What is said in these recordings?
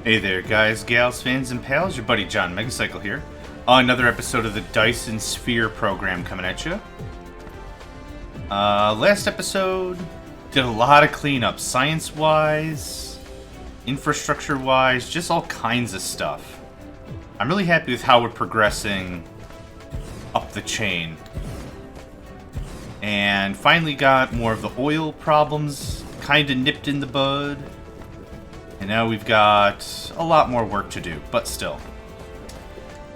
Hey there, guys, gals, fans, and pals. Your buddy John Megacycle here. Another episode of the Dyson Sphere program coming at you. Last episode did a lot of cleanup, science-wise, infrastructure-wise, just all kinds of stuff. I'm really happy with how we're progressing up the chain. And finally got more of the oil problems kind of nipped in the bud. And now we've got a lot more work to do, but still.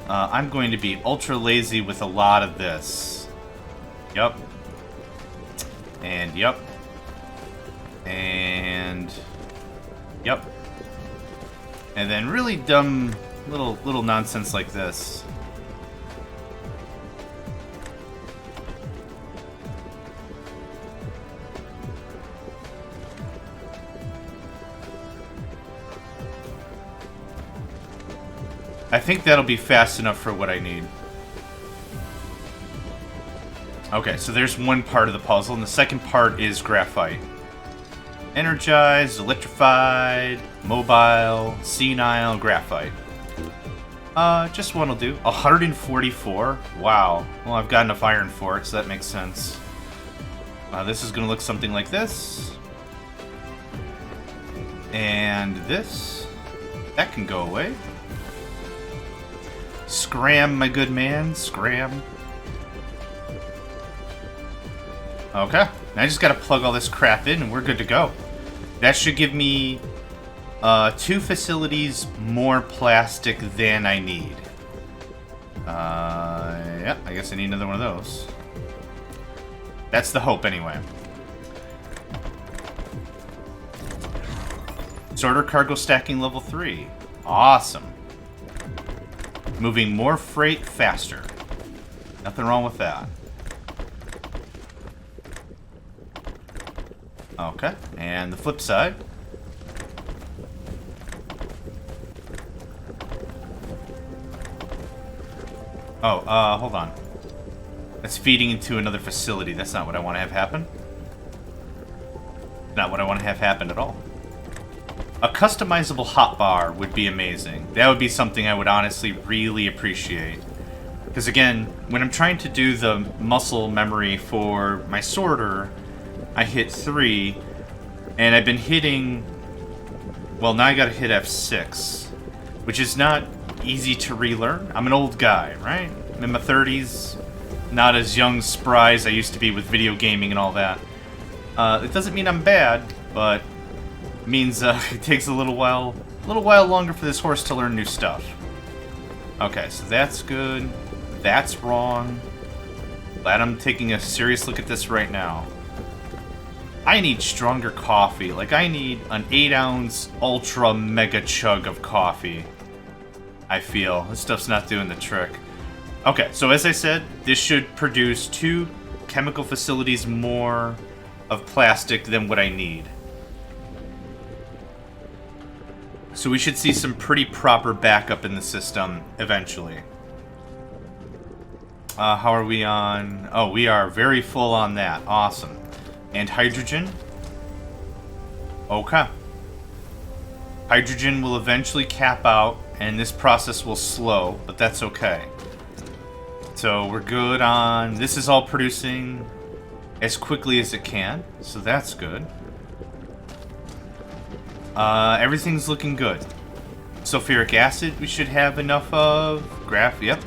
I'm going to be ultra lazy with a lot of this. Yup. And yup. And yup. And then really dumb little nonsense like this. I think that'll be fast enough for what I need. Okay, so there's one part of the puzzle, and the second part is graphite. Energized, electrified, mobile, senile, graphite. Just one will do. 144? Wow. Well, I've got enough iron for it, so that makes sense. This is going to look something like this. And this. That can go away. Scram, my good man. Scram. Okay. Now I just gotta plug all this crap in and we're good to go. That should give me 2 facilities more plastic than I need. Yeah, I guess I need another one of those. That's the hope anyway. Sorter cargo stacking level 3. Awesome. Moving more freight faster. Nothing wrong with that. Okay, and the flip side. Oh, hold on. That's feeding into another facility. That's not what I want to have happen. Not what I want to have happen at all. A customizable hotbar would be amazing. That would be something I would honestly really appreciate. Because again, when I'm trying to do the muscle memory for my sorter, I hit 3, and I've been hitting... Well, now I gotta hit F6, which is not easy to relearn. I'm an old guy, right? I'm in my 30s, not as young, spry as I used to be with video gaming and all that. It doesn't mean I'm bad, but... means it takes a little while longer for this horse to learn new stuff. Okay, so that's good. That's wrong. Glad I'm taking a serious look at this right now. I need stronger coffee. Like, I need an 8-ounce ultra mega chug of coffee. I feel. This stuff's not doing the trick. Okay, so as I said, this should produce 2 chemical facilities more of plastic than what I need. So we should see some pretty proper backup in the system eventually. How are we on? Oh, we are very full on that. Awesome. And hydrogen? Okay. Hydrogen will eventually cap out, and this process will slow, but that's okay. So we're good on... This is all producing as quickly as it can, so that's good. Everything's looking good. Sulfuric acid we should have enough of. Yep.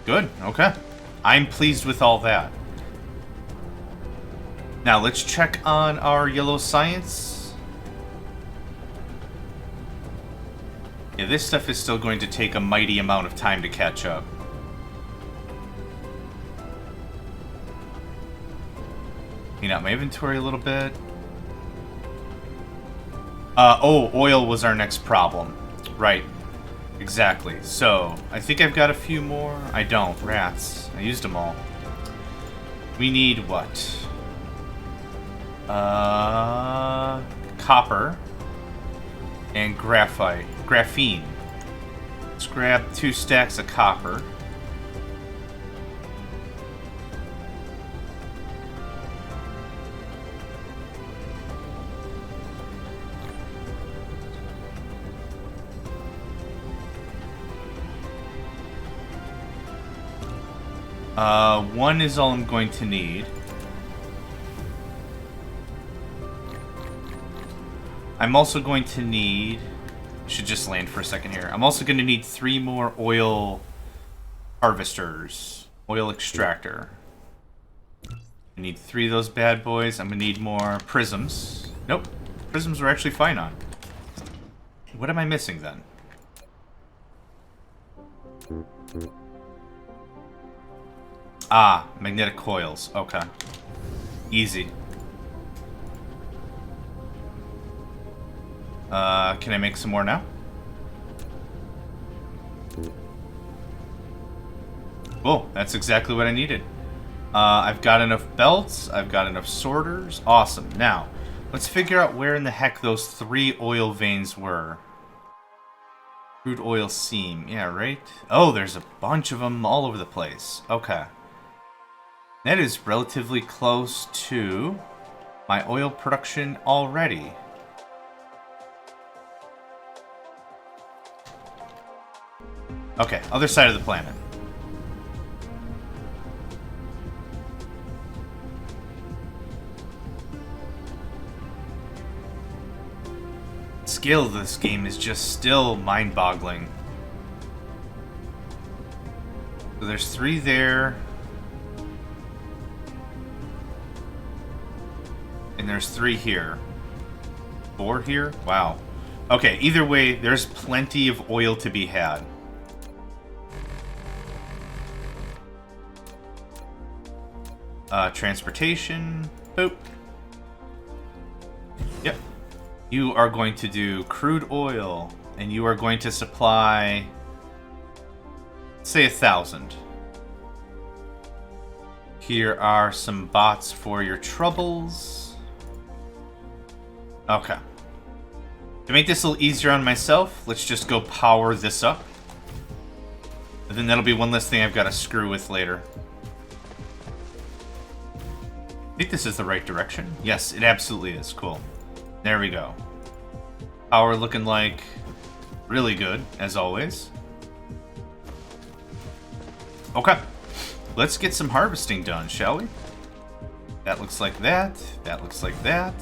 Good, okay. I'm pleased with all that. Now let's check on our yellow science. Yeah, this stuff is still going to take a mighty amount of time to catch up. Clean out my inventory a little bit. Oh, oil was our next problem. Right. Exactly. So, I think I've got a few more. I don't. Rats. I used them all. We need what? Copper. And graphite. Graphene. Let's grab 2 stacks of copper. One is all I'm going to need. I'm also going to need... Should just land for a second here. I'm also going to need 3 more oil harvesters. Oil extractor. I need 3 of those bad boys. I'm going to need more prisms. Nope. Prisms we're actually fine on. What am I missing then? Ah, magnetic coils. Okay. Easy. Can I make some more now? Oh, that's exactly what I needed. I've got enough belts. I've got enough sorters. Awesome. Now, let's figure out where in the heck those 3 oil veins were. Crude oil seam. Yeah, right? Oh, there's a bunch of them all over the place. Okay. That is relatively close to my oil production already. Okay, other side of the planet. The scale of this game is just still mind-boggling. So there's 3 there. And there's 3 here. 4 here? Wow. Okay, either way, there's plenty of oil to be had. Transportation. Boop. Yep. You are going to do crude oil, and you are going to supply, say, 1,000. Here are some bots for your troubles. Okay. To make this a little easier on myself, let's just go power this up. And then that'll be one less thing I've got to screw with later. I think this is the right direction. Yes, it absolutely is. Cool. There we go. Power looking like really good, as always. Okay. Let's get some harvesting done, shall we? That looks like that. That looks like that.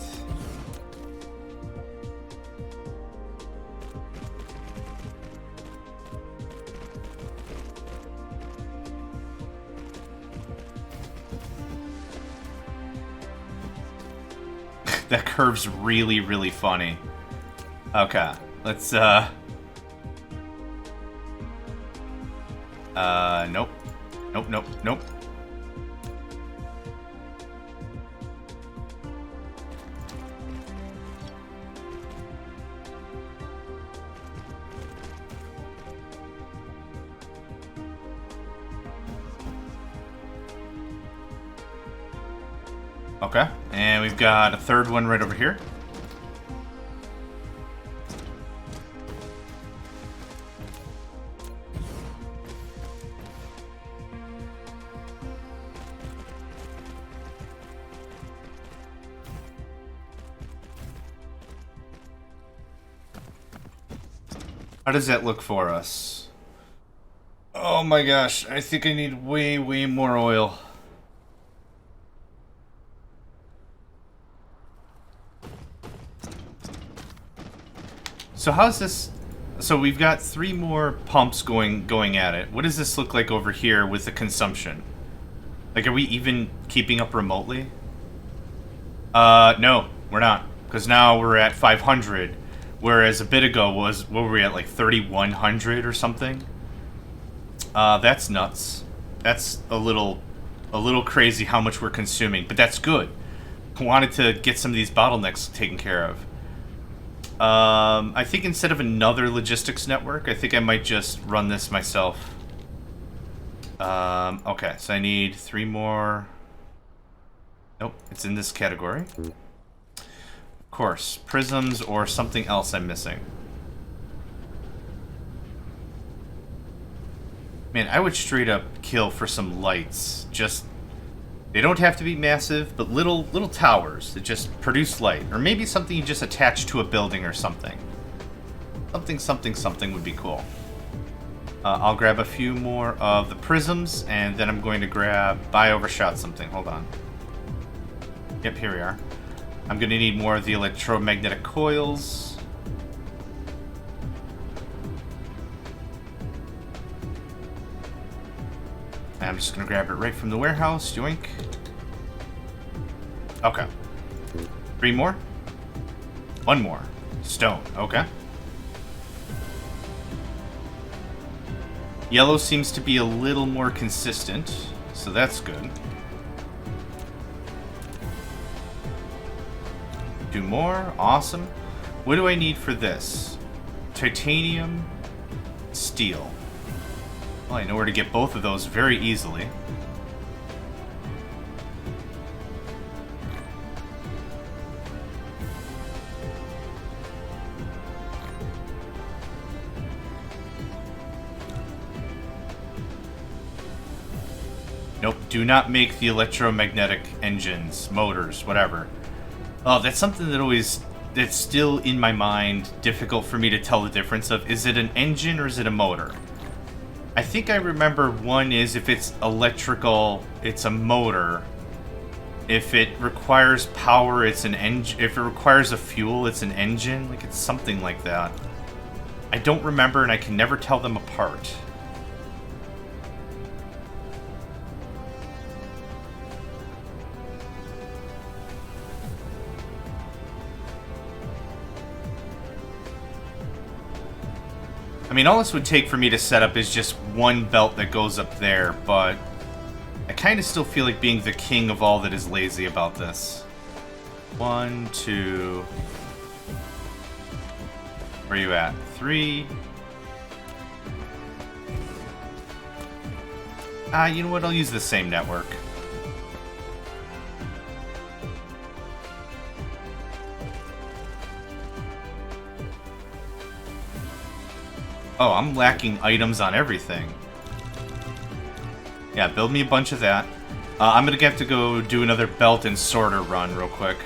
That curve's really, really funny. Okay, let's, nope. Nope, nope, nope. Okay, and we've got a 3rd one right over here. How does that look for us? Oh my gosh, I think I need way, way more oil. So how's this? So we've got 3 more pumps going at it. What does this look like over here with the consumption? Like, are we even keeping up remotely? No, we're not. Because now we're at 500. Whereas a bit ago what were we at, like 3,100 or something? That's nuts. That's a little crazy how much we're consuming, but that's good. I wanted to get some of these bottlenecks taken care of. I think instead of another logistics network, I think I might just run this myself. Okay, so I need 3 more. Nope, it's in this category. Of course, prisms or something else I'm missing. Man, I would straight up kill for some lights. Just, they don't have to be massive, but little towers that just produce light. Or maybe something you just attach to a building or something. Something would be cool. I'll grab a few more of the prisms, and then I'm going to grab... I overshot something. Hold on. Yep, here we are. I'm going to need more of the electromagnetic coils. And I'm just going to grab it right from the warehouse. Yoink. Okay. 3 more. 1 more. Stone. Okay. Yellow seems to be a little more consistent, so that's good. 2 more. Awesome. What do I need for this? Titanium, steel. Well, I know where to get both of those very easily. Nope, do not make the electromagnetic engines, motors, whatever. Oh, that's something that's still in my mind, difficult for me to tell the difference of. Is it an engine or is it a motor? I think I remember one is if it's electrical, it's a motor. If it requires power, it's an engine. If it requires a fuel, it's an engine. Like, it's something like that. I don't remember, and I can never tell them apart. I mean, all this would take for me to set up is just one belt that goes up there, but I kind of still feel like being the king of all that is lazy about this. 1, 2... Where are you at? 3... you know what? I'll use the same network. Oh, I'm lacking items on everything. Yeah, build me a bunch of that. I'm gonna have to go do another belt and sorter run real quick.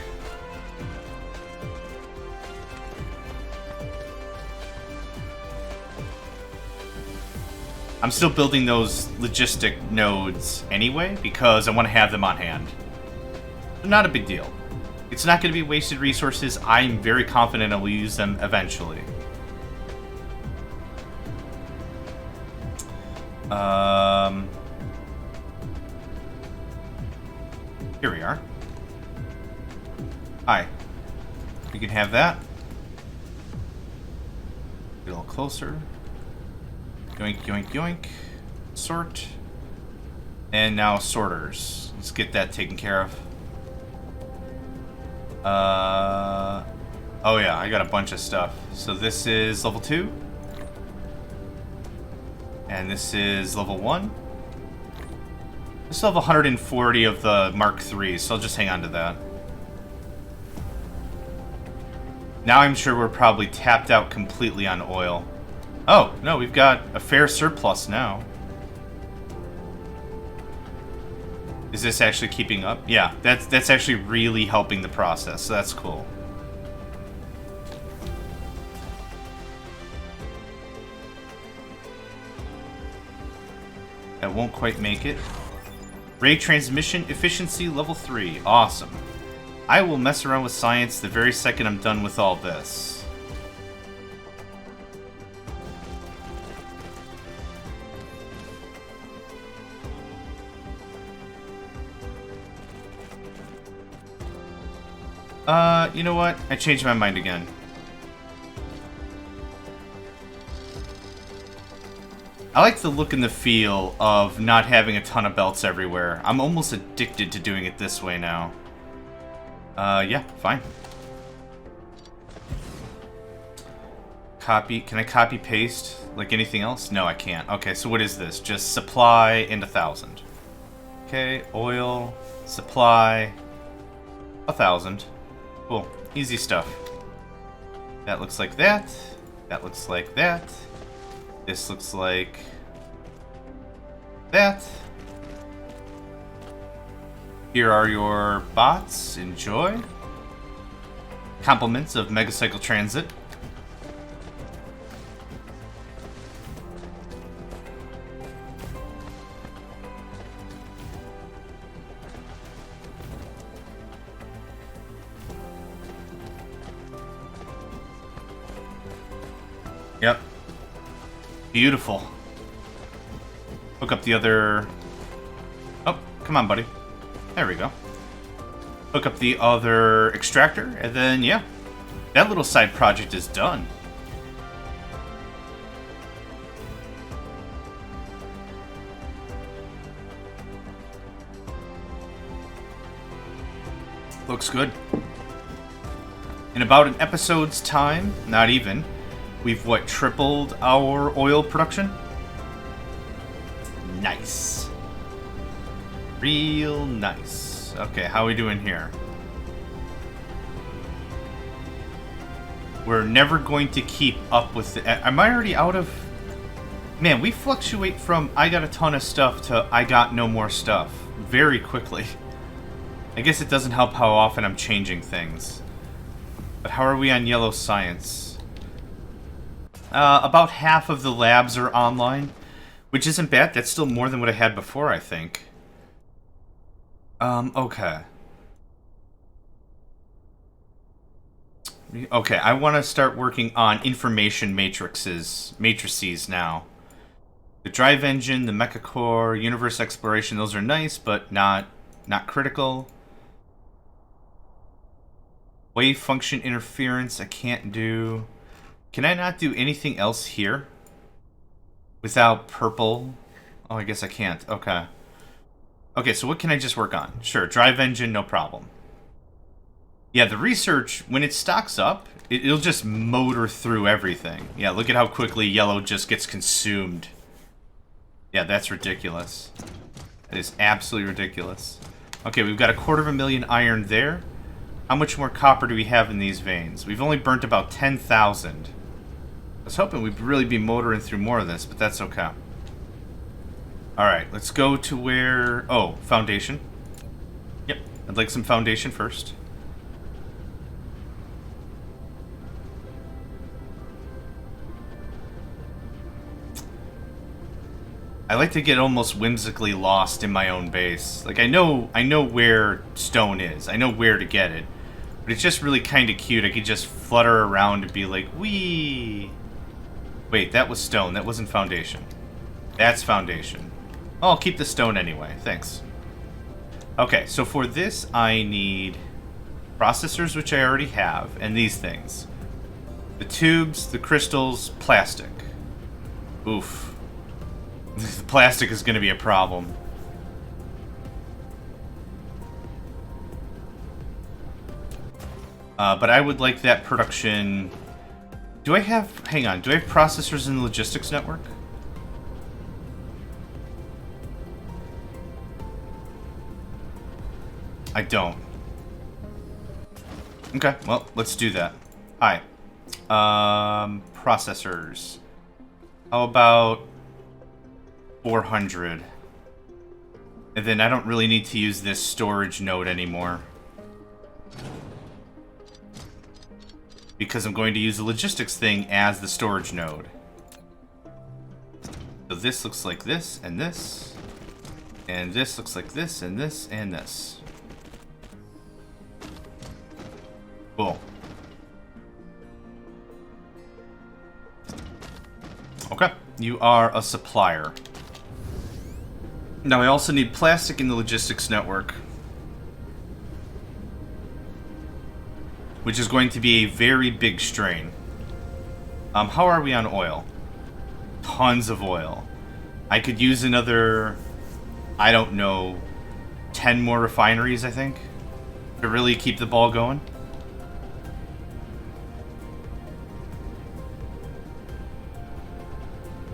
I'm still building those logistic nodes anyway, because I want to have them on hand. Not a big deal. It's not going to be wasted resources. I'm very confident I will use them eventually. Here we are. Hi. You can have that. Get a little closer. Yoink, yoink, yoink. Sort. And now sorters. Let's get that taken care of. Oh yeah, I got a bunch of stuff. So this is level 2. And this is level 1. I still have 140 of the Mark III, so I'll just hang on to that. Now I'm sure we're probably tapped out completely on oil. Oh, no, we've got a fair surplus now. Is this actually keeping up? Yeah, that's actually really helping the process, so that's cool. That won't quite make it. Ray transmission efficiency level 3. Awesome. I will mess around with science the very second I'm done with all this. You know what? I changed my mind again. I like the look and the feel of not having a ton of belts everywhere. I'm almost addicted to doing it this way now. Yeah, fine. Copy. Can I copy paste like anything else? No, I can't. Okay, so what is this? Just supply and 1,000. Okay, oil, supply, 1,000. Cool. Easy stuff. That looks like that. That looks like that. This looks like that. Here are your bots. Enjoy. Compliments of Megacycle Transit. Beautiful. Hook up the other... Oh, come on, buddy. There we go. Hook up the other extractor, and then, yeah. That little side project is done. Looks good. In about an episode's time, not even, we've, what, tripled our oil production? Nice. Real nice. Okay, how are we doing here? We're never going to keep up with the... Am I already out of... Man, we fluctuate from I got a ton of stuff to I got no more stuff very quickly. I guess it doesn't help how often I'm changing things. But how are we on yellow science? About half of the labs are online, which isn't bad. That's still more than what I had before, I think. Okay. Okay, I want to start working on information matrices now. The drive engine, the mecha core, universe exploration, those are nice, but not critical. Wave function interference, I can't do. Can I not do anything else here? Without purple? Oh, I guess I can't. Okay. Okay, so what can I just work on? Sure, drive engine, no problem. Yeah, the research, when it stocks up, it'll just motor through everything. Yeah, look at how quickly yellow just gets consumed. Yeah, that's ridiculous. That is absolutely ridiculous. Okay, we've got 250,000 iron there. How much more copper do we have in these veins? We've only burnt about 10,000. I was hoping we'd really be motoring through more of this, but that's okay. Alright, let's go to where... Oh, foundation. Yep, I'd like some foundation first. I like to get almost whimsically lost in my own base. Like, I know where stone is. I know where to get it. But it's just really kind of cute. I could just flutter around and be like, wee. Wait, that was stone. That wasn't foundation. That's foundation. Oh, I'll keep the stone anyway. Thanks. Okay, so for this, I need processors, which I already have, and these things. The tubes, the crystals, plastic. Oof. The plastic is going to be a problem. But I would like that production... Do I have... Hang on. Do I have processors in the logistics network? I don't. Okay, well, let's do that. Hi. Processors. How about 400? And then I don't really need to use this storage node anymore, because I'm going to use the logistics thing as the storage node. So this looks like this, and this. And this looks like this, and this, and this. Cool. Okay, you are a supplier. Now I also need plastic in the logistics network, which is going to be a very big strain. How are we on oil? Tons of oil. I could use another, I don't know, 10 more refineries, I think, to really keep the ball going.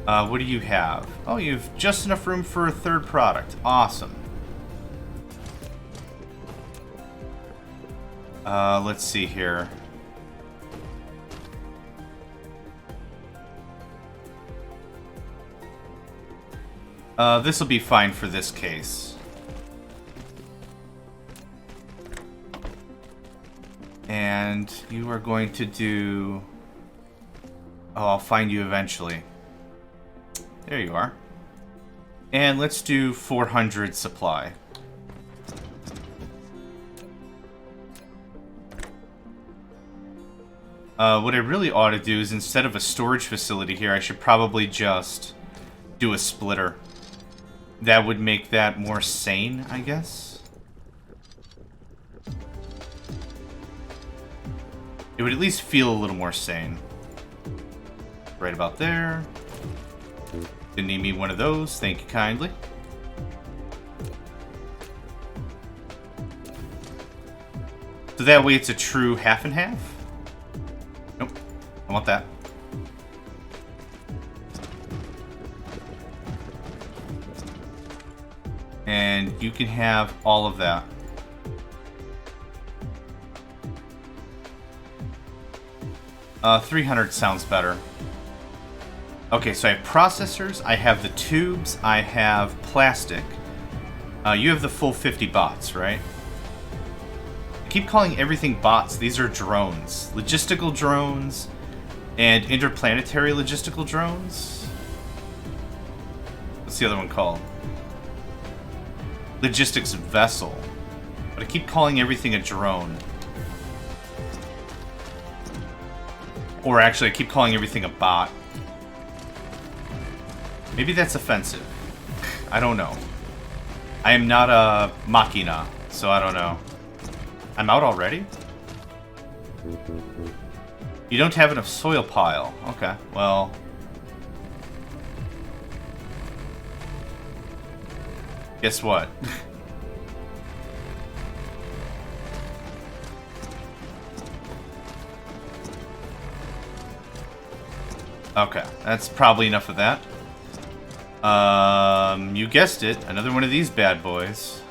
What do you have? Oh, you have just enough room for a third product. Awesome. Let's see here. This will be fine for this case. And you are going to do... Oh, I'll find you eventually. There you are. And let's do 400 supply. What I really ought to do is instead of a storage facility here, I should probably just do a splitter. That would make that more sane, I guess. It would at least feel a little more sane. Right about there. Didn't need me one of those, thank you kindly. So that way it's a true half and half. Nope, I want that. And you can have all of that. Uh, 300 sounds better. Okay, so I have processors, I have the tubes, I have plastic. You have the full 50 bots, right? I keep calling everything bots. These are drones. Logistical drones and interplanetary logistical drones. What's the other one called? Logistics vessel. But I keep calling everything a drone. Or actually, I keep calling everything a bot. Maybe that's offensive. I don't know. I am not a machina, so I don't know. I'm out already? You don't have enough soil pile. Okay, well... guess what? Okay, that's probably enough of that. You guessed it, another one of these bad boys.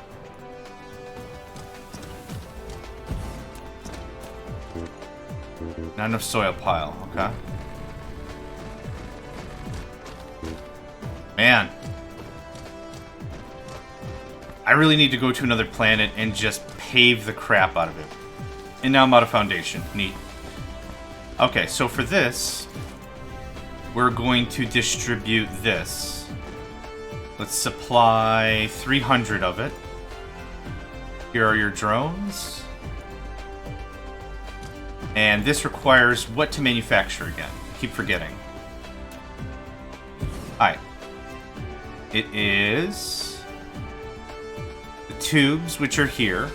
Not enough soil pile, okay. Man. I really need to go to another planet and just pave the crap out of it. And now I'm out of foundation. Neat. Okay, so for this, we're going to distribute this. Let's supply 300 of it. Here are your drones. And this requires what to manufacture again? I keep forgetting. Alright. It is the tubes, which are here.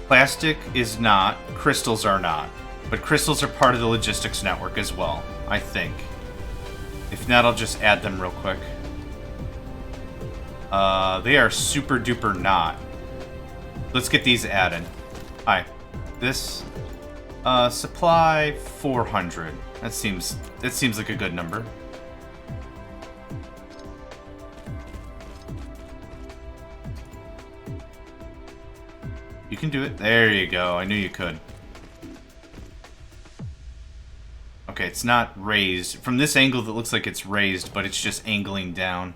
Plastic is not. Crystals are not. But crystals are part of the logistics network as well, I think. If not, I'll just add them real quick. They are super duper not. Let's get these added. Hi. This, supply 400. That seems like a good number. You can do it. There you go. I knew you could. Okay, it's not raised. From this angle, that looks like it's raised, but it's just angling down.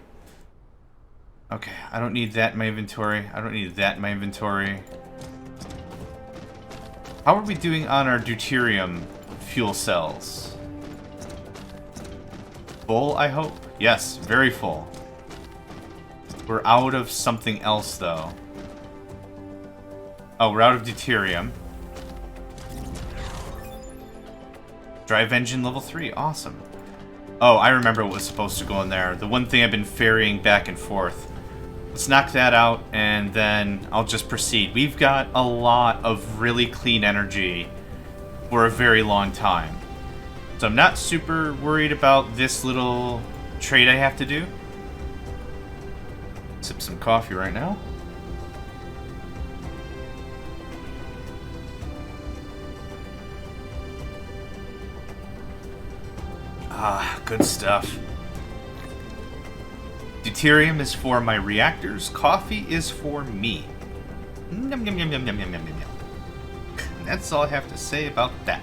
Okay, I don't need that in my inventory. I don't need that in my inventory. How are we doing on our deuterium fuel cells? Full, I hope? Yes, very full. We're out of something else, though. Oh, we're out of deuterium. Drive engine level 3, awesome. Oh, I remember what was supposed to go in there. The one thing I've been ferrying back and forth. Let's knock that out, and then I'll just proceed. We've got a lot of really clean energy for a very long time. So I'm not super worried about this little trade I have to do. Sip some coffee right now. Ah, good stuff. Deuterium is for my reactors. Coffee is for me. Yum, yum, yum, yum, yum, yum, yum, yum. And that's all I have to say about that.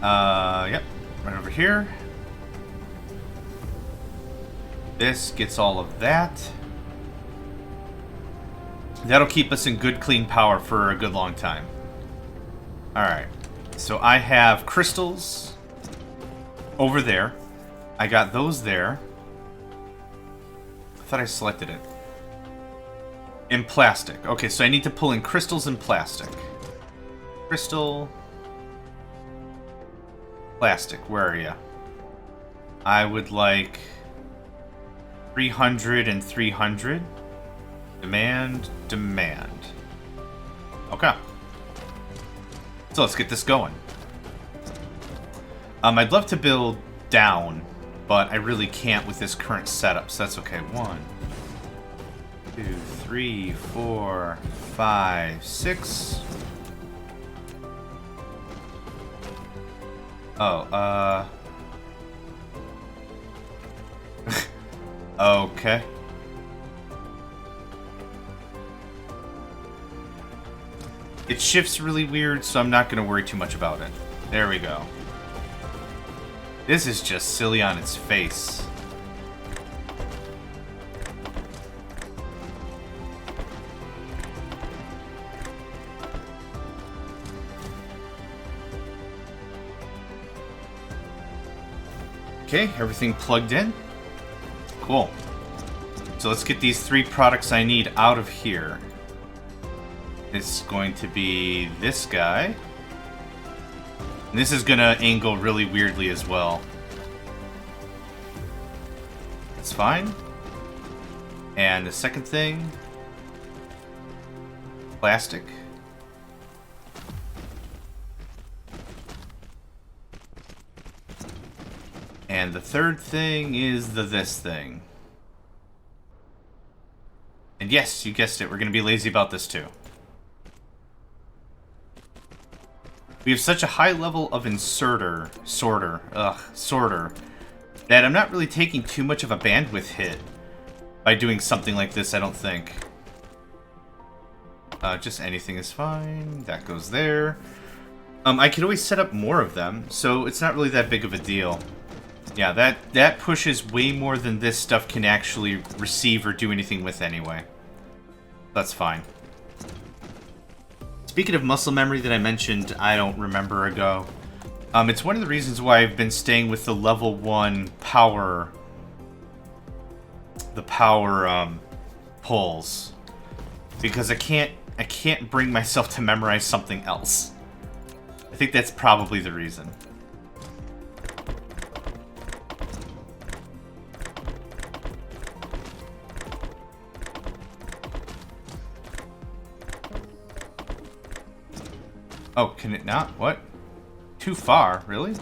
Yep. Right over here. This gets all of that. That'll keep us in good, clean power for a good long time. Alright. So I have crystals over there. I got those there. I thought I selected it. In plastic. Okay, so I need to pull in crystals and plastic. Crystal. Plastic, where are you? I would like 300 and 300. Demand, demand. Okay. So let's get this going. I'd love to build down, but I really can't with this current setup, so that's okay. 1, 2, 3, 4, 5, 6. Oh, okay. It shifts really weird, so I'm not going to worry too much about it. There we go. This is just silly on its face. Okay, everything plugged in. Cool. So let's get these 3 products I need out of here. It's going to be this guy. And this is gonna angle really weirdly as well. It's fine. And the second thing, plastic. And the third thing is this thing. And yes, you guessed it, we're gonna be lazy about this too. We have such a high level of sorter, that I'm not really taking too much of a bandwidth hit by doing something like this, I don't think. Just anything is fine. That goes there. I could always set up more of them, so it's not really that big of a deal. Yeah, that pushes way more than this stuff can actually receive or do anything with anyway. That's fine. Speaking of muscle memory that I mentioned, I don't remember ago, it's one of the reasons why I've been staying with the level 1 power, pulls, because I can't bring myself to memorize something else. I think that's probably the reason. Oh, can it not? What? Too far, really?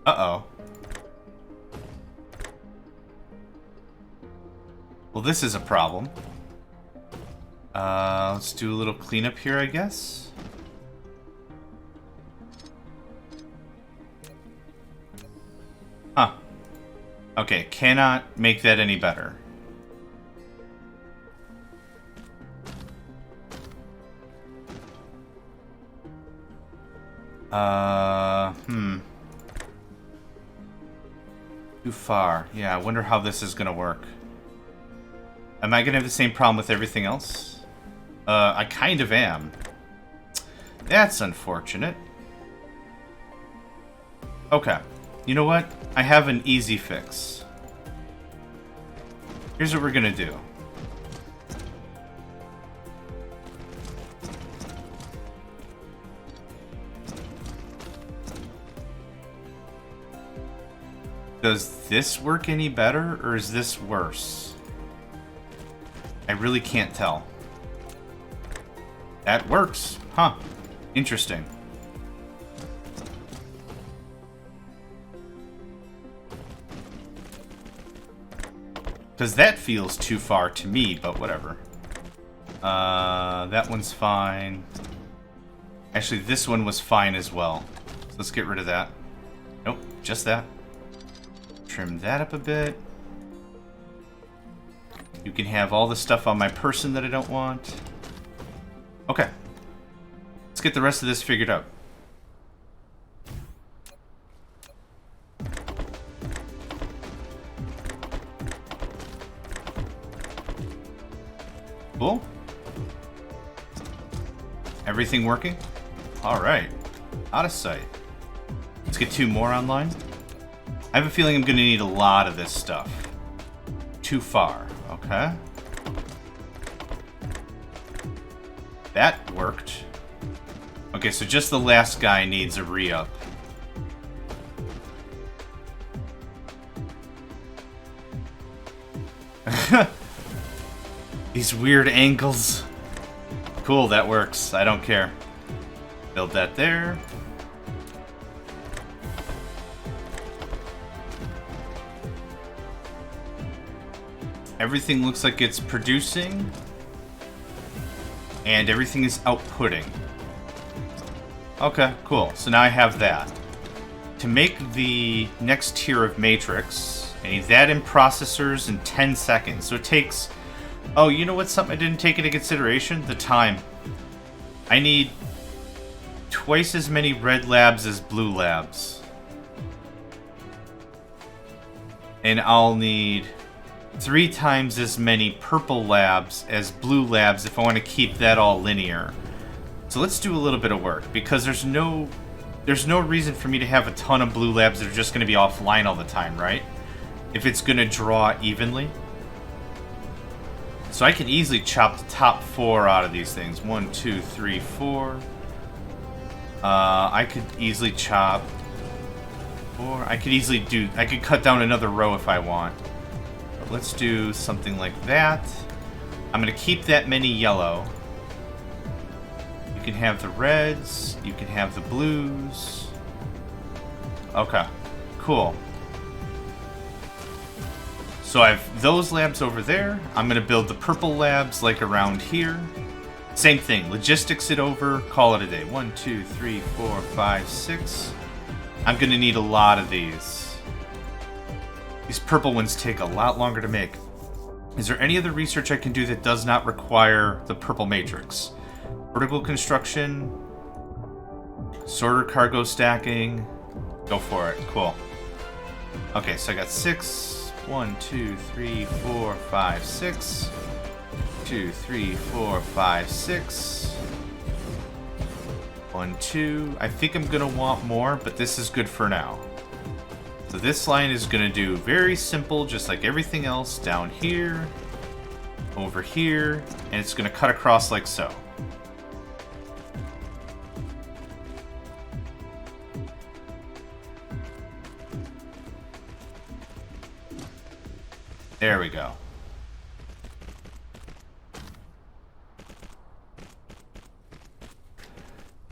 Uh-oh. Well, this is a problem. Let's do a little cleanup here, I guess. Huh. Okay, cannot make that any better. Too far. Yeah, I wonder how this is gonna work. Am I gonna have the same problem with everything else? I kind of am. That's unfortunate. Okay. You know what? I have an easy fix. Here's what we're gonna do. Does this work any better, or is this worse? I really can't tell. That works. Huh. Interesting. Because that feels too far to me, but whatever. That one's fine. Actually, this one was fine as well. So let's get rid of that. Nope, just that. Trim that up a bit. You can have all the stuff on my person that I don't want. Okay. Let's get the rest of this figured out. Cool. Everything working? Alright. Out of sight. Let's get 2 more online. I have a feeling I'm going to need a lot of this stuff. Too far. Okay. That worked. Okay, so just the last guy needs a re-up. These weird angles. Cool, that works. I don't care. Build that there. Everything looks like it's producing. And everything is outputting. Okay, cool. So now I have that. To make the next tier of matrix, I need that in processors in 10 seconds. So it takes... Oh, you know what's something I didn't take into consideration? The time. I need twice as many red labs as blue labs. And I'll need 3 times as many purple labs as blue labs if I want to keep that all linear. So let's do a little bit of work, because there's no reason for me to have a ton of blue labs that are just going to be offline all the time, right? If it's going to draw evenly. So I can easily chop the top 4 out of these things. 1, 2, 3, 4. I could easily chop... Or I could cut down another row if I want. But let's do something like that. I'm going to keep that many yellow. You can have the reds. You can have the blues. Okay. Cool. So I have those labs over there. I'm going to build the purple labs like around here. Same thing. Logistics it over. Call it a day. 1, 2, 3, 4, 5, 6. I'm going to need a lot of these. These purple ones take a lot longer to make. Is there any other research I can do that does not require the purple matrix? Vertical construction. Sorter cargo stacking. Go for it. Cool. Okay, so I got 6. 1, 2, 3, 4, 5, 6. 2, 3, 4, 5, 6. 1, 2. I think I'm going to want more, but this is good for now. So this line is going to do very simple, just like everything else, down here, over here, and it's going to cut across like so. There we go.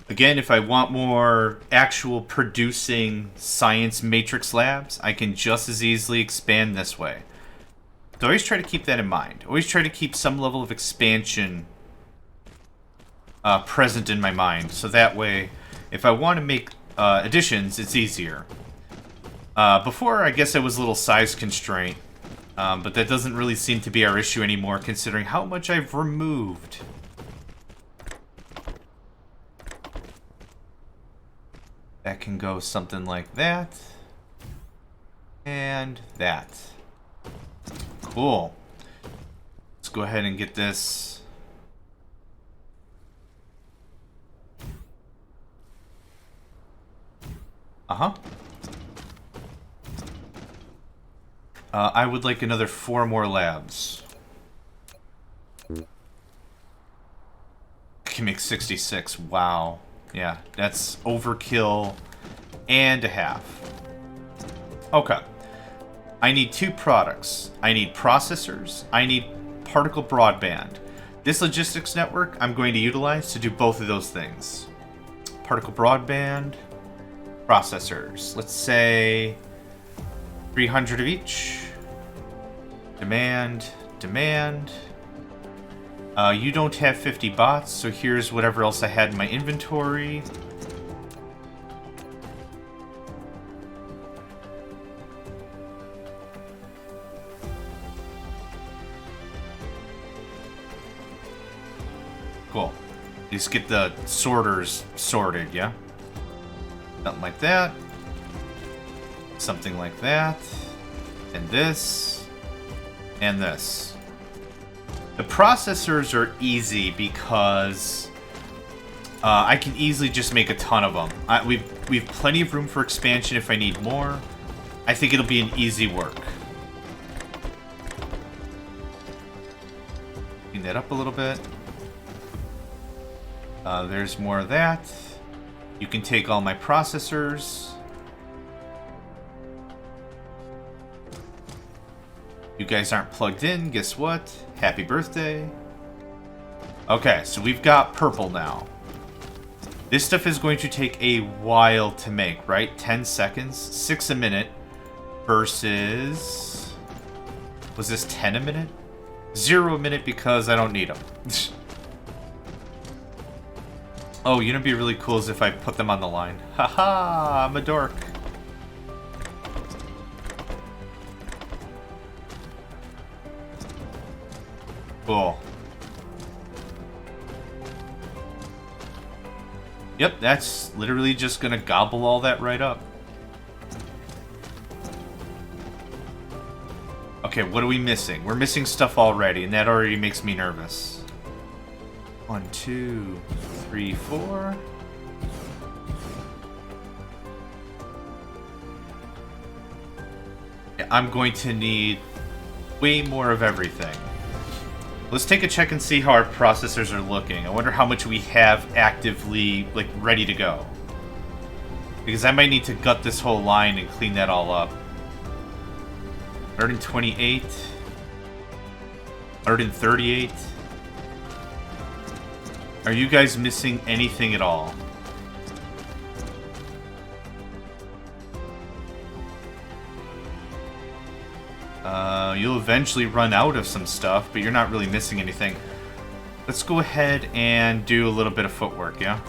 Again, if I want more actual producing science matrix labs, I can just as easily expand this way. So always try to keep that in mind. Always try to keep some level of expansion present in my mind. So that way, if I want to make additions, it's easier. Before, I guess it was a little size constraint. But that doesn't really seem to be our issue anymore, considering how much I've removed. That can go something like that. And that. Cool. Let's go ahead and get this. Uh-huh. I would like another 4 more labs. I can make 66. Wow. Yeah, that's overkill and a half. Okay. I need 2 products. I need processors. I need particle broadband. This logistics network I'm going to utilize to do both of those things. Particle broadband, processors. Let's say 300 of each. Demand. You don't have 50 bots, so here's whatever else I had in my inventory. Cool. Just get the sorters sorted, yeah? Something like that. Something like that. And this. And this. The processors are easy because I can easily just make a ton of them. We've plenty of room for expansion if I need more. I think it'll be an easy work. Clean that up a little bit. There's more of that. You can take all my processors. You guys aren't plugged in, guess what? Happy birthday. Okay, so we've got purple now. This stuff is going to take a while to make, right? 10 seconds, 6 a minute versus... Was this 10 a minute? 0 a minute because I don't need them. Oh, you know what'd be really cool is if I put them on the line. Haha, I'm a dork. Cool. Yep, that's literally just gonna gobble all that right up. Okay, what are we missing? We're missing stuff already, and that already makes me nervous. 1, 2, 3, 4. Yeah, I'm going to need way more of everything. Let's take a check and see how our processors are looking. I wonder how much we have actively, like, ready to go. Because I might need to gut this whole line and clean that all up. 128. 138. Are you guys missing anything at all? You'll eventually run out of some stuff, but you're not really missing anything. Let's go ahead and do a little bit of footwork, yeah?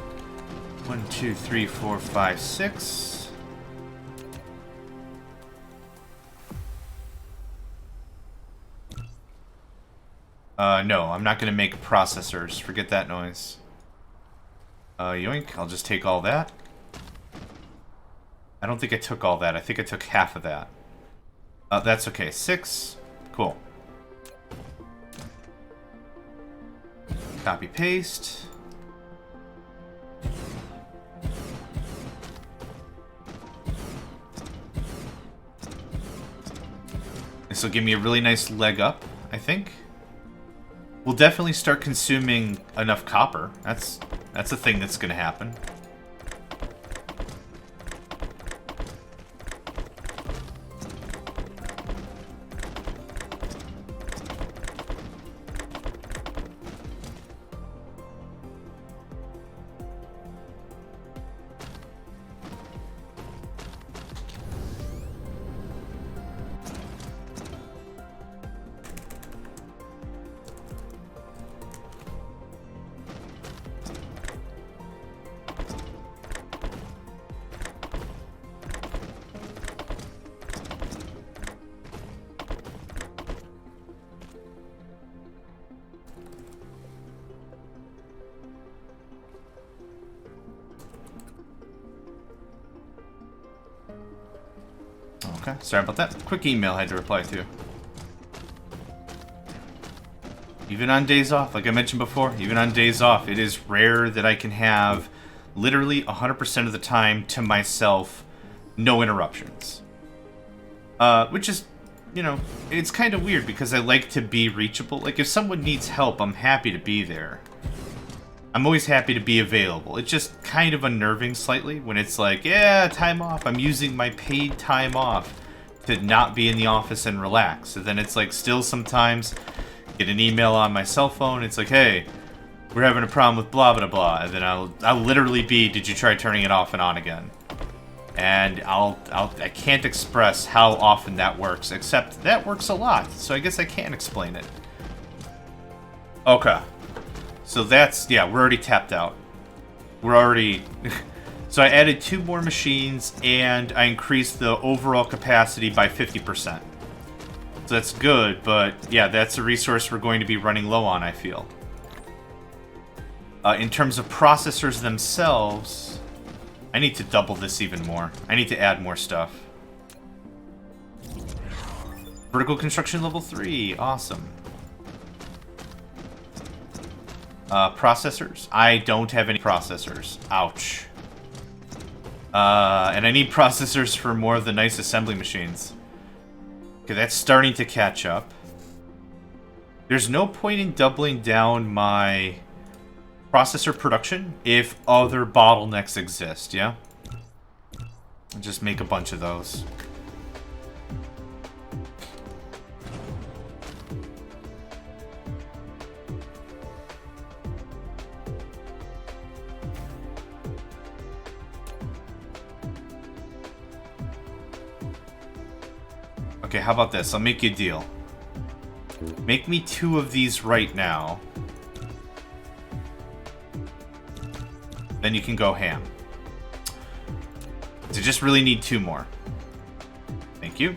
1, 2, 3, 4, 5, 6. No, I'm not going to make processors. Forget that noise. Yoink, I'll just take all that. I don't think I took all that. I think I took half of that. That's okay. 6. Cool. Copy, paste. This will give me a really nice leg up, I think. We'll definitely start consuming enough copper. That's a thing that's going to happen. Okay, sorry about that. Quick email I had to reply to. Even on days off, like I mentioned before, even on days off, it is rare that I can have literally 100% of the time to myself, no interruptions. Which is, you know, it's kind of weird because I like to be reachable. Like, if someone needs help, I'm happy to be there. I'm always happy to be available. It's just kind of unnerving slightly when it's like, yeah, time off. I'm using my paid time off to not be in the office and relax. So then it's like still sometimes get an email on my cell phone. It's like, hey, we're having a problem with blah, blah, blah. And then I'll literally be, did you try turning it off and on again? And I can't express how often that works, except that works a lot. So I guess I can't explain it. Okay. So that's, yeah, we're already tapped out. We're already... So I added 2 more machines, and I increased the overall capacity by 50%. So that's good, but yeah, that's a resource we're going to be running low on, I feel. In terms of processors themselves, I need to double this even more. I need to add more stuff. Vertical construction level 3, awesome. Processors. I don't have any processors. Ouch. And I need processors for more of the nice assembly machines. Okay, that's starting to catch up. There's no point in doubling down my processor production if other bottlenecks exist, yeah? And just make a bunch of those. Okay, how about this? I'll make you a deal. Make me 2 of these right now. Then you can go ham. So just really need 2 more. Thank you.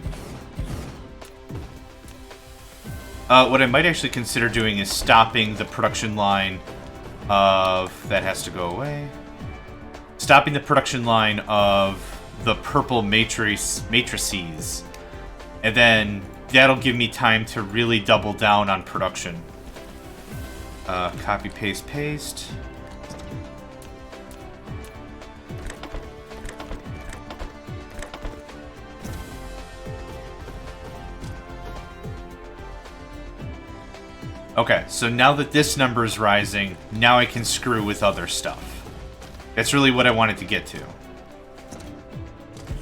What I might actually consider doing is stopping the production line of... That has to go away. Stopping the production line of the purple matrices. And then that'll give me time to really double down on production. Copy, paste, paste. Okay, so now that this number is rising, now I can screw with other stuff. That's really what I wanted to get to.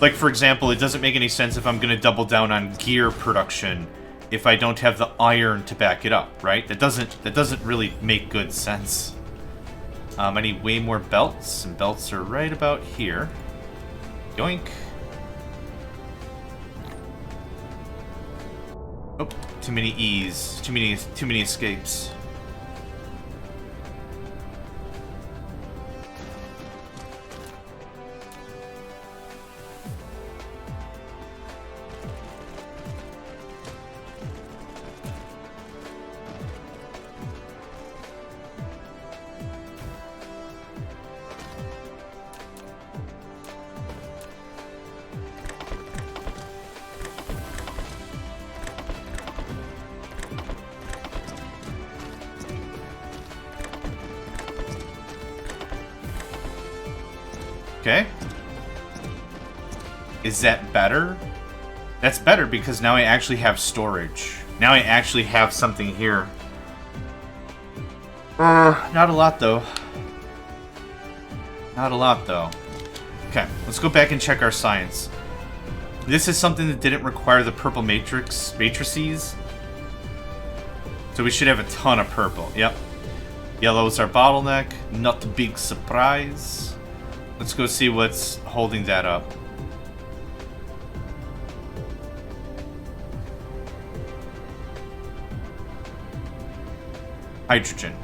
Like, for example, it doesn't make any sense if I'm going to double down on gear production if I don't have the iron to back it up, right? That doesn't really make good sense. I need way more belts, and belts are right about here. Yoink. Oh, too many E's. Too many escapes. Okay. Is that better? That's better because now I actually have storage. Now I actually have something here. Not a lot though. Not a lot though. Okay, let's go back and check our science. This is something that didn't require the purple matrices. So we should have a ton of purple. Yep. Yellow is our bottleneck. Not a big surprise. Let's go see what's holding that up. Hydrogen.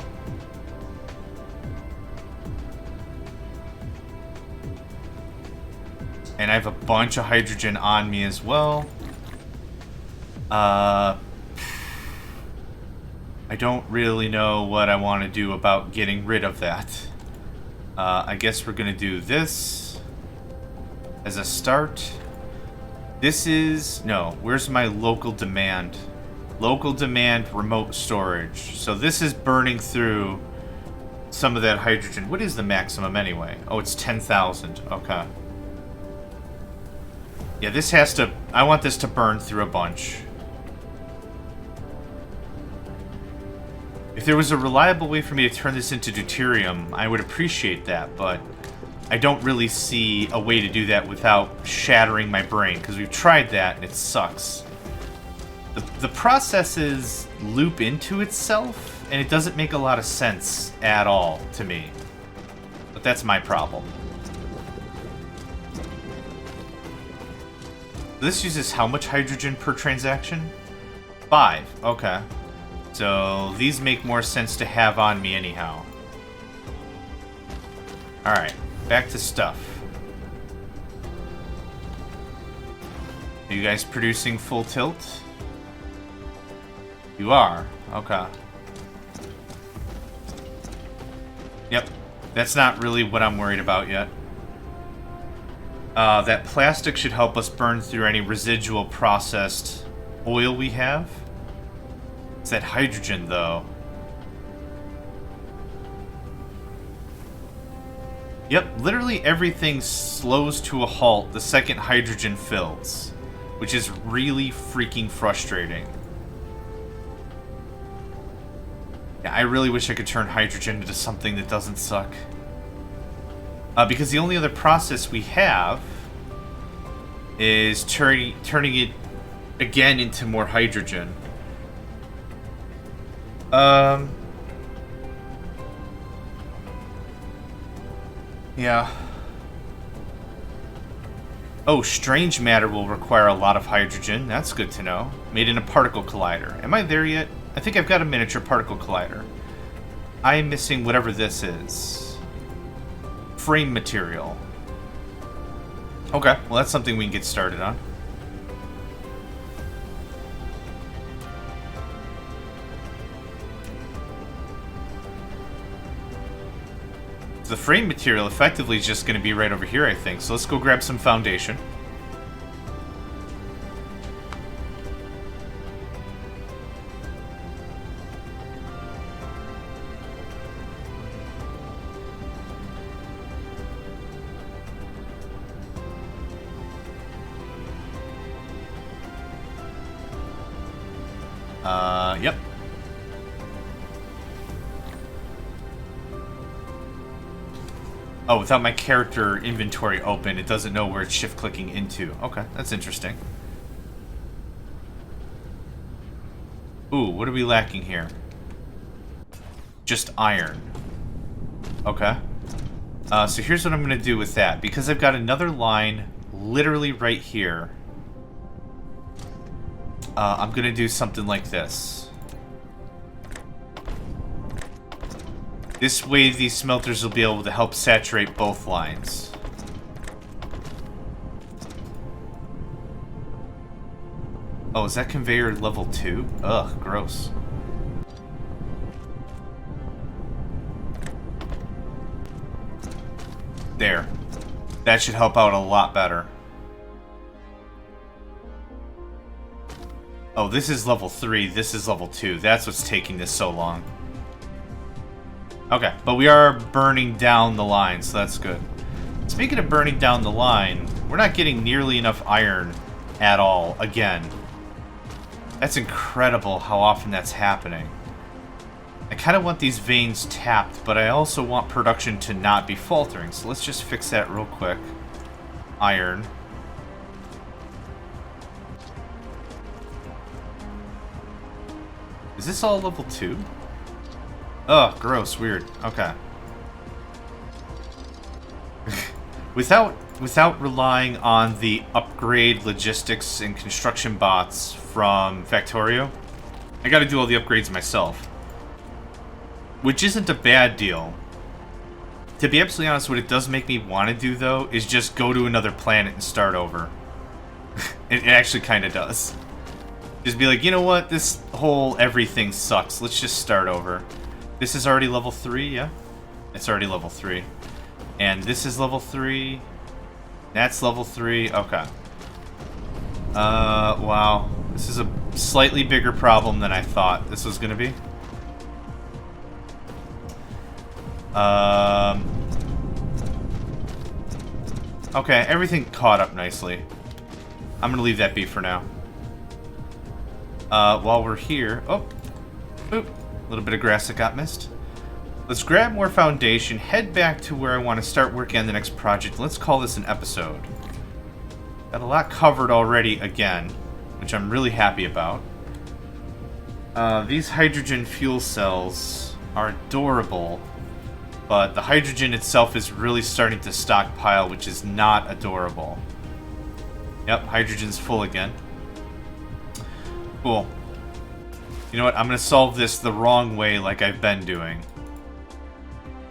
And I have a bunch of hydrogen on me as well. I don't really know what I want to do about getting rid of that. I guess we're going to do this as a start. This is... No, where's my local demand? Local demand remote storage. So this is burning through some of that hydrogen. What is the maximum anyway? Oh, it's 10,000. Okay. Yeah, this has to... I want this to burn through a bunch. If there was a reliable way for me to turn this into deuterium, I would appreciate that, but I don't really see a way to do that without shattering my brain, because we've tried that and it sucks. The processes loop into itself, and it doesn't make a lot of sense at all to me. But that's my problem. This uses how much hydrogen per transaction? 5. Okay. So these make more sense to have on me anyhow. Alright, back to stuff. Are you guys producing full tilt? You are? Okay. Yep, that's not really what I'm worried about yet. That plastic should help us burn through any residual processed oil we have. It's that hydrogen, though. Yep, literally everything slows to a halt the second hydrogen fills, which is really freaking frustrating. Yeah, I really wish I could turn hydrogen into something that doesn't suck. Because the only other process we have is turning it again into more hydrogen. Yeah. Oh, strange matter will require a lot of hydrogen. That's good to know. Made in a particle collider. Am I there yet? I think I've got a miniature particle collider. I am missing whatever this is. Frame material. Okay, well that's something we can get started on. The frame material effectively is just going to be right over here, I think. So let's go grab some foundation. Yep. Oh, without my character inventory open, it doesn't know where it's shift-clicking into. Okay, that's interesting. Ooh, what are we lacking here? Just iron. Okay. So here's what I'm going to do with that. Because I've got another line literally right here, I'm going to do something like this. This way, these smelters will be able to help saturate both lines. Oh, is that conveyor level 2? Ugh, gross. There. That should help out a lot better. Oh, this is level 3, this is level 2. That's what's taking this so long. Okay, but we are burning down the line, so that's good. Speaking of burning down the line, we're not getting nearly enough iron at all, again. That's incredible how often that's happening. I kind of want these veins tapped, but I also want production to not be faltering, so let's just fix that real quick. Iron. Is this all level 2? Ugh, gross, weird. Okay. Without relying on the upgrade logistics and construction bots from Factorio, I gotta do all the upgrades myself. Which isn't a bad deal. To be absolutely honest, what it does make me want to do, though, is just go to another planet and start over. It actually kind of does. Just be like, you know what? This whole everything sucks. Let's just start over. This is already level 3, yeah? It's already level 3. And this is level 3. That's level 3. Okay. Wow. This is a slightly bigger problem than I thought this was going to be. Okay, everything caught up nicely. I'm going to leave that be for now. While we're here... Oh! Oop! A little bit of grass that got missed. Let's grab more foundation, head back to where I want to start working on the next project. Let's call this an episode. Got a lot covered already again, which I'm really happy about. These hydrogen fuel cells are adorable, but the hydrogen itself is really starting to stockpile, which is not adorable. Yep, hydrogen's full again. Cool. You know what? I'm going to solve this the wrong way like I've been doing.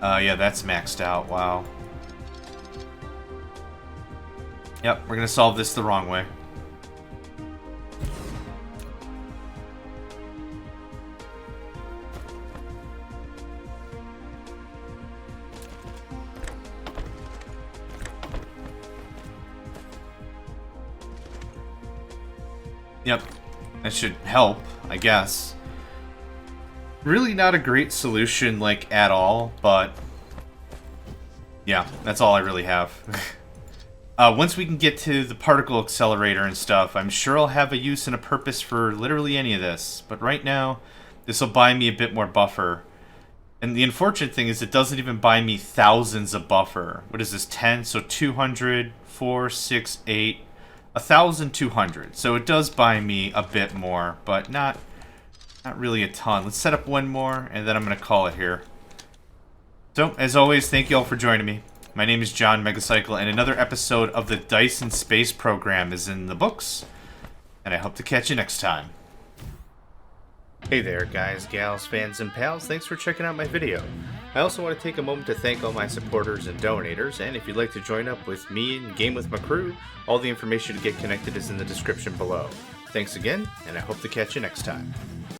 Yeah, that's maxed out. Wow. Yep, we're going to solve this the wrong way. Yep, that should help, I guess. Really not a great solution, like, at all, but... yeah, that's all I really have. Once we can get to the particle accelerator and stuff, I'm sure I'll have a use and a purpose for literally any of this. But right now, This will buy me a bit more buffer. And the unfortunate thing is it doesn't even buy me thousands of buffer. What is this, 10? So 200, 4, 6, 8, 1,200. So it does buy me a bit more, but not really a ton. Let's set up one more, and then I'm going to call it here. So, as always, thank you all for joining me. My name is John Megacycle, and another episode of the Dyson Space Program is in the books. And I hope to catch you next time. Hey there, guys, gals, fans, and pals. Thanks for checking out my video. I also want to take a moment to thank all my supporters and donators, and if you'd like to join up with me and game with my crew, all the information to get connected is in the description below. Thanks again, and I hope to catch you next time.